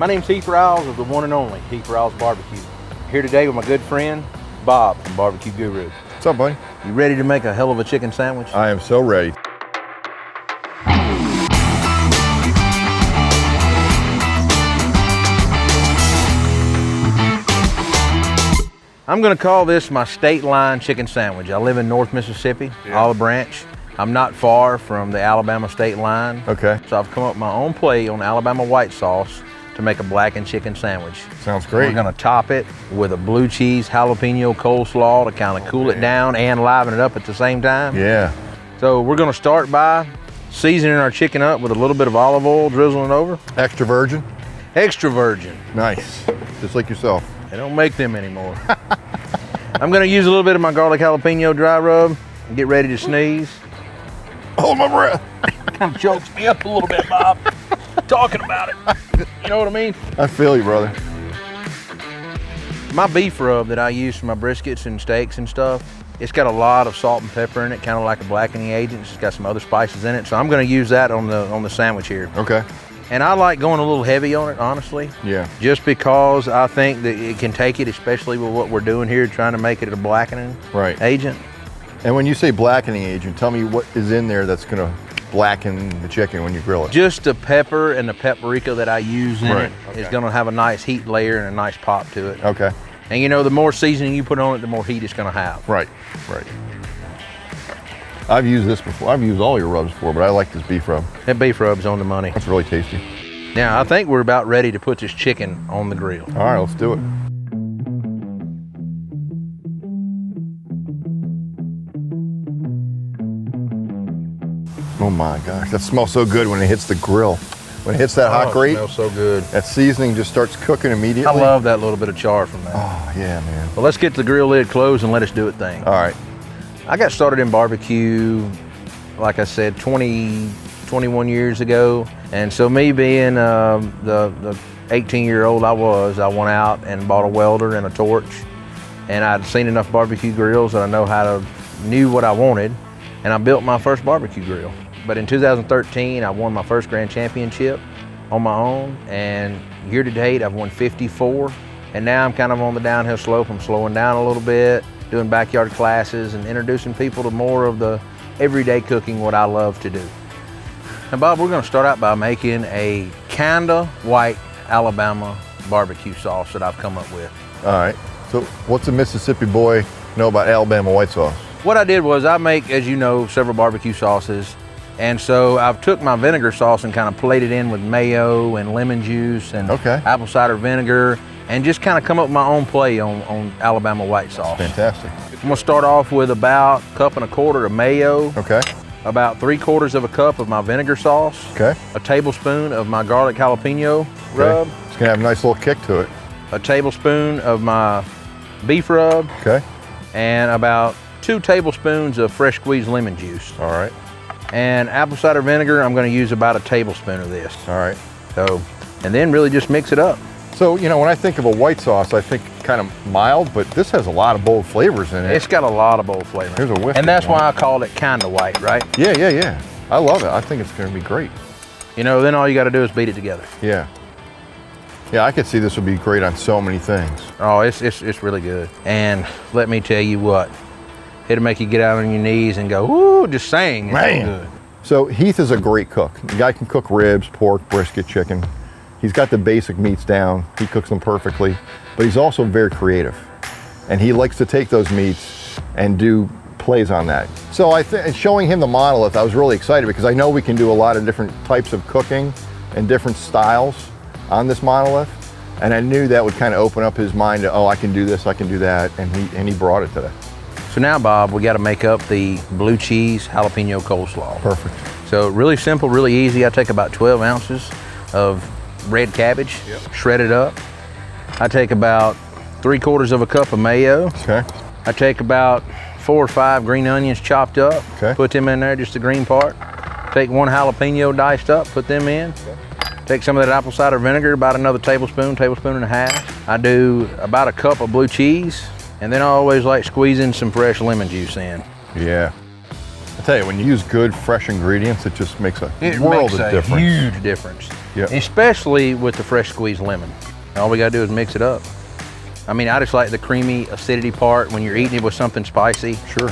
My name's Heath Riles of the one and only Heath Riles Barbecue. Here today with my good friend, Bob from Barbecue Guru. What's up, buddy? You ready to make a hell of a chicken sandwich? I am so ready. I'm gonna call this my state line chicken sandwich. I live in North Mississippi, Olive Branch. I'm not far from the Alabama state line. Okay. So I've come up with my own play on Alabama white sauce to make a blackened chicken sandwich. Sounds great. We're gonna top it with a blue cheese jalapeno coleslaw to kind of cool it down and liven it up at the same time. Yeah. So we're gonna start by seasoning our chicken up with a little bit of olive oil, drizzling over. Extra virgin? Extra virgin. Nice. Just like yourself. They don't make them anymore. I'm gonna use a little bit of my garlic jalapeno dry rub and get ready to sneeze. Hold my breath. Kind of chokes me up a little bit, Bob, talking about it. You know what I mean? I feel you, brother. My beef rub that I use for my briskets and steaks and stuff, it's got a lot of salt and pepper in it, kind of like a blackening agent. It's got some other spices in it, so I'm gonna use that on the sandwich here. Okay. And I like going a little heavy on it, honestly. Yeah. Just because I think that it can take it, especially with what we're doing here, trying to make it a blackening agent. And when you say blackening agent, tell me what is in there that's gonna blacken the chicken when you grill it. Just the pepper and the paprika that I use in it is Okay. gonna have a nice heat layer and a nice pop to it. Okay. And you know, the more seasoning you put on it, the more heat it's gonna have. Right. I've used this before. I've used all your rubs before, but I like this beef rub. That beef rub's on the money. That's really tasty. Now, I think we're about ready to put this chicken on the grill. All right, let's do it. Oh my gosh, that smells so good when it hits the grill. When it hits that hot grate, It smells so good. that seasoning just starts cooking immediately. I love that little bit of char from that. Oh yeah, man. Well, let's get the grill lid closed and let us do it thing. All right. I got started in barbecue, like I said, 21 years ago. And so me being the 18-year-old I went out and bought a welder and a torch. And I'd seen enough barbecue grills that I knew what I wanted. And I built my first barbecue grill. But in 2013, I won my first grand championship on my own. And year to date, I've won 54. And now I'm kind of on the downhill slope. I'm slowing down a little bit, doing backyard classes and introducing people to more of the everyday cooking, what I love to do. And Bob, we're gonna start out by making a kinda white Alabama barbecue sauce that I've come up with. All right. So what's a Mississippi boy know about Alabama white sauce? What I did was I make, as you know, several barbecue sauces. And so I've took my vinegar sauce and kind of plated in with mayo and lemon juice and apple cider vinegar and just kind of come up with my own play on Alabama white sauce. Fantastic. I'm gonna start off with about 1.25 cups of mayo. Okay. About 3/4 cup of my vinegar sauce. Okay. A tablespoon of my garlic jalapeno rub. It's gonna have a nice little kick to it. A tablespoon of my beef rub. Okay. And about 2 tablespoons of fresh squeezed lemon juice. All right. And apple cider vinegar, I'm gonna use about a tablespoon of this. All right. So, and then really just mix it up. So, you know, when I think of a white sauce, I think kind of mild, but this has a lot of bold flavors in it. It's got a lot of bold flavor. Here's a whiff. And that's why I called it kinda white, right? Yeah. I love it. I think it's gonna be great. You know, then all you gotta do is beat it together. Yeah. Yeah, I could see this would be great on so many things. Oh, it's really good. And let me tell you what, it'll make you get out on your knees and go, ooh, just saying it's so good. So Heath is a great cook. The guy can cook ribs, pork, brisket, chicken. He's got the basic meats down. He cooks them perfectly, but he's also very creative. And he likes to take those meats and do plays on that. So showing him the monolith, I was really excited because I know we can do a lot of different types of cooking and different styles on this monolith. And I knew that would kind of open up his mind to, oh, I can do this, I can do that. And he brought it today. So now, Bob, we got to make up the blue cheese jalapeno coleslaw. Perfect. So really simple, really easy. I take about 12 ounces of red cabbage, shredded up. I take about 3/4 cup of mayo. Okay. I take about 4 or 5 green onions chopped up. Okay. Put them in there, just the green part. Take 1 jalapeno diced up, put them in. Okay. Take some of that apple cider vinegar, about another tablespoon and a half. I do about 1 cup of blue cheese, and then I always like squeezing some fresh lemon juice in. Yeah. I tell you, when you use good, fresh ingredients, it just makes a world of difference. Huge difference. Yep. Especially with the fresh squeezed lemon. All we gotta do is mix it up. I mean, I just like the creamy acidity part when you're eating it with something spicy. Sure.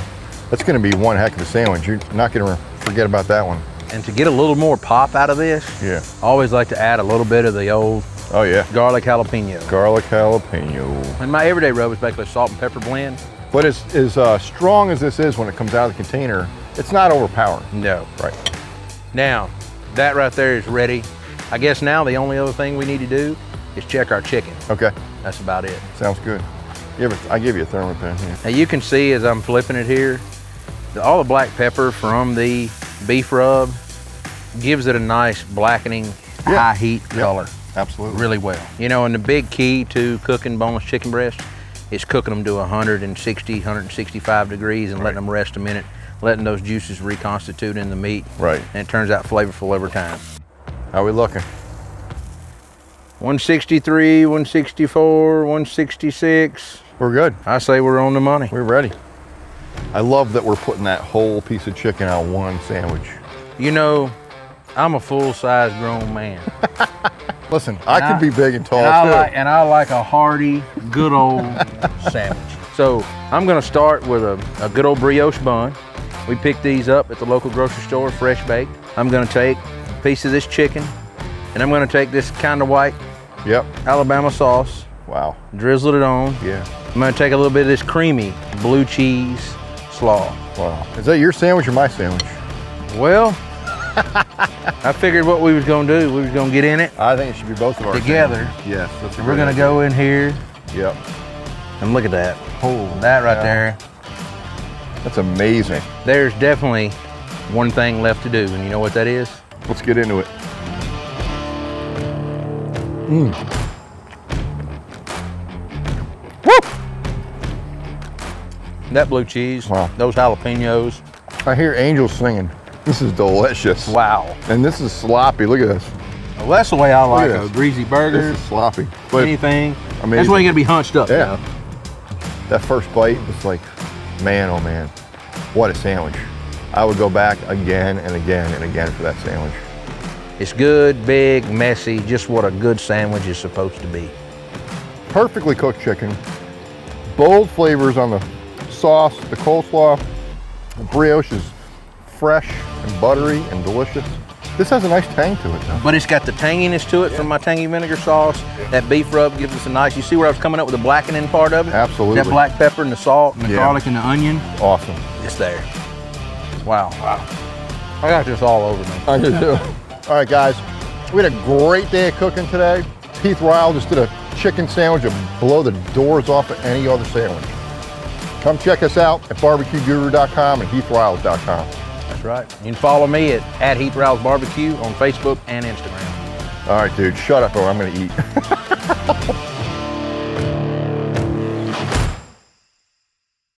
That's gonna be one heck of a sandwich. You're not gonna forget about that one. And to get a little more pop out of this, Yeah. I always like to add a little bit of the old Oh yeah. garlic jalapeno. Garlic jalapeno. And my everyday rub is basically a salt and pepper blend. But as strong as this is when it comes out of the container, it's not overpowering. No. Right. Now, that right there is ready. I guess now the only other thing we need to do is check our chicken. Okay. That's about it. Sounds good. I give you a thermopan here. Now you can see as I'm flipping it here, all the black pepper from the beef rub gives it a nice blackening, high heat color. Absolutely. Really well. You know, and the big key to cooking boneless chicken breast is cooking them to 160, 165 degrees and letting them rest a minute, letting those juices reconstitute in the meat. Right. And it turns out flavorful every time. How we looking? 163, 164, 166. We're good. I say we're on the money. We're ready. I love that we're putting that whole piece of chicken on one sandwich. You know, I'm a full-size grown man. Listen, I could be big and tall and too. I like a hearty, good old sandwich. So I'm gonna start with a good old brioche bun. We picked these up at the local grocery store, fresh baked. I'm gonna take a piece of this chicken, and I'm gonna take this kind of white Alabama sauce, Wow. drizzle it on. Yeah. I'm gonna take a little bit of this creamy blue cheese slaw. Wow. Is that your sandwich or my sandwich? Well, I figured what we was gonna do, we was gonna get in it I think it should be both of our together. sandwiches. Yes. That's a We're great gonna idea. go in here Yep. and look at that. Oh, that right there. That's amazing. There's definitely one thing left to do, and you know what that is? Let's get into it. That blue cheese, Wow. those jalapenos. I hear angels singing. This is delicious. Wow. And this is sloppy. Look at this. Well, that's the way I like at a this. greasy This burger, is sloppy. But anything. amazing. That's why you gotta be hunched up. Yeah. You know? that first bite was like, man, oh man, what a sandwich. I would go back again and again and again for that sandwich. It's good, big, messy, just what a good sandwich is supposed to be. Perfectly cooked chicken, bold flavors on the sauce, the coleslaw. The brioche is fresh and buttery and delicious. This has a nice tang to it though. But it's got the tanginess to it from my tangy vinegar sauce. That beef rub gives us a nice, you see where I was coming up with the blackening part of it? Absolutely. That black pepper and the salt and the garlic and the onion. Awesome. It's there. Wow. I got this all over me. I do too. All right, guys, we had a great day of cooking today. Heath Riles just did a chicken sandwich that blow the doors off of any other sandwich. Come check us out at barbecueguru.com and heathriles.com. That's right. You can follow me at Heath Riles Barbecue on Facebook and Instagram. All right, dude, shut up or I'm gonna eat.